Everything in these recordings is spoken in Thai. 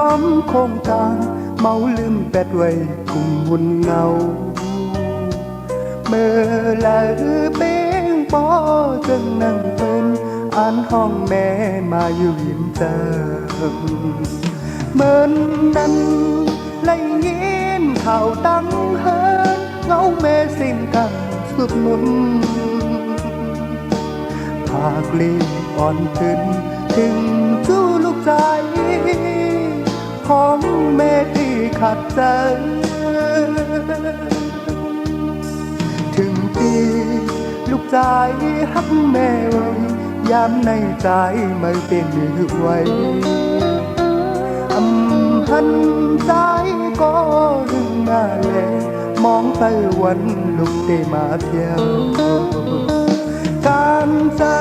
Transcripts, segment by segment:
อมคงจางเมาลืมแปดไว้กุมหุ่นเงาเมื่อละเป้งปอจึงนั่งเพิ่นอ่านห้องแม่มาอยู่ยิ้มเติมเหมือนนั้นไล่ยินข่าวตั้งเฮินเงาแม่สิ้นกันสุดมุนภาคลีอ่อนขึ้นถึงจู้ลูกใจของแม่ที่ขัดใจถึงปีลูกใจฮักแม่ไว้ยามในใจไม่เป็นไว้หันใจก็ดึงหน้าแลมองไปวันลูกได้มาเที่ยวการเจอ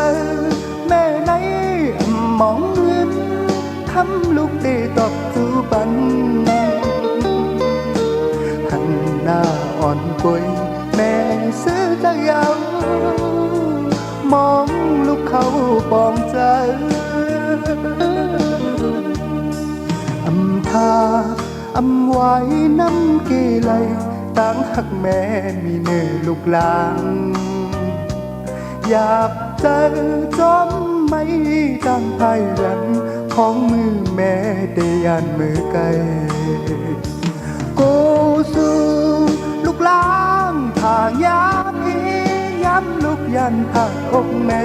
แม่ในมองเงินคำลูกได้ตอบสู่ปันหันหน้าอ่อนป่วยแม่ซื้อจะยาวมองลูกเขาปองใจอำไว้น้ำกีไหลตั้งหักแม่มีเนื้อลูกหลานอยากเจอจอมไม่ตั้งภายหลังของมือแม่ได้ยานมือไกลกูสู่ลูกหลานทางยาพี่ย้ำลูกยันทางอกแม่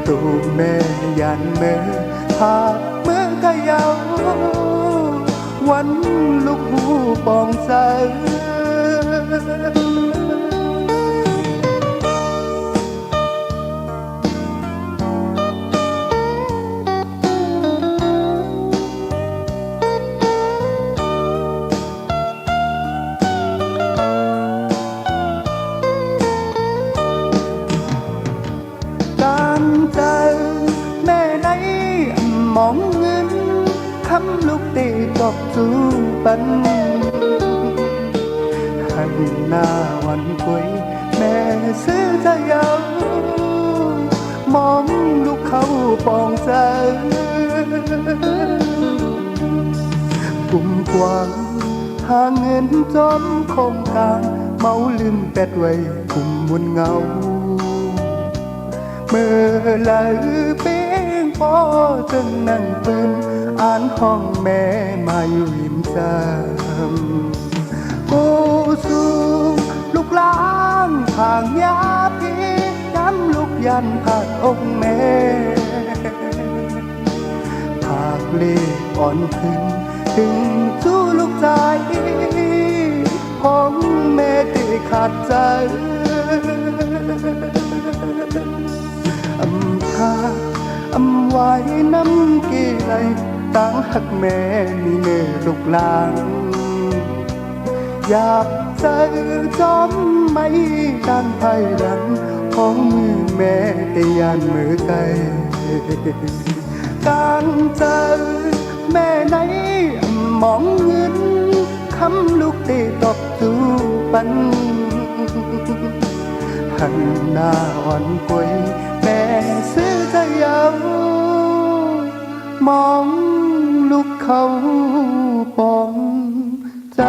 ตัวแม่ยันมือพาเมื่อกะยาววันลูกหูปองใจการเจอแม่ในมองเงินคำลูกตีตบสู่ปันหันหน้าวันคุยแม่ซื้อจะยาวมองลูกเขาปองใจกุมกว้างหาเงินจอมคงกลางเมาลืมแปดไว้กุมบนเงาเมื่อละเป้งพอจึงนั่งปืนอ่านห้องแม่มาอยู่หิมจามกูสู่ลูกหลานทางยาพี่ย้ำลูกยันผาดอกแม่ภาคเล่อ่อนขึ้นถึงจู้ลูกใจของแม่ที่ขาดใจอำไว้น้ำกีไหลตั้งหักแม่มีเนื้อลูกหลานอยากเจอจอมไม่ด้านภายหลังของมือแม่แต่ยานมือไกลการเจอแม่ในมองเงินคำลูกตีตบสู่ปันหันหน้าอ่อนป่วยแม่ซื้อจะยาวมองลูกเขาปองใจ